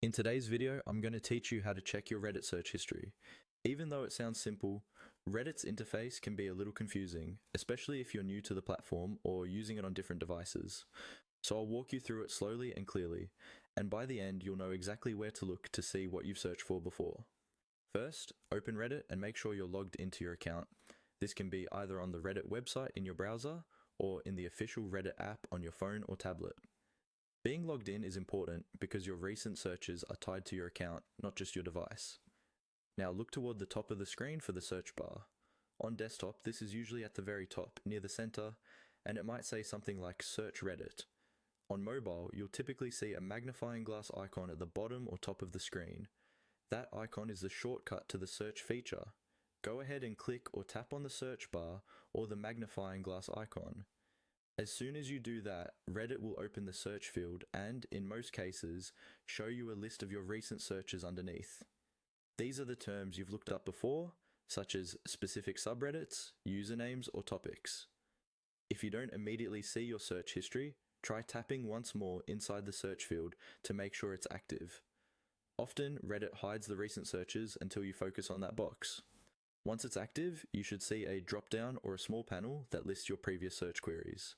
In today's video, I'm going to teach you how to check your Reddit search history. Even though it sounds simple, Reddit's interface can be a little confusing, especially if you're new to the platform or using it on different devices. So I'll walk you through it slowly and clearly, and by the end you'll know exactly where to look to see what you've searched for before. First, open Reddit and make sure you're logged into your account. This can be either on the Reddit website in your browser or in the official Reddit app on your phone or tablet. Being logged in is important because your recent searches are tied to your account, not just your device. Now look toward the top of the screen for the search bar. On desktop, this is usually at the very top, near the center, and it might say something like Search Reddit. On mobile, you'll typically see a magnifying glass icon at the bottom or top of the screen. That icon is the shortcut to the search feature. Go ahead and click or tap on the search bar or the magnifying glass icon. As soon as you do that, Reddit will open the search field and, in most cases, show you a list of your recent searches underneath. These are the terms you've looked up before, such as specific subreddits, usernames, or topics. If you don't immediately see your search history, try tapping once more inside the search field to make sure it's active. Often, Reddit hides the recent searches until you focus on that box. Once it's active, you should see a drop-down or a small panel that lists your previous search queries.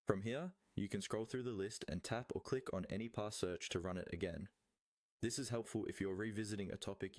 From here, you can scroll through the list and tap or click on any past search to run it again. This is helpful if you're revisiting a topic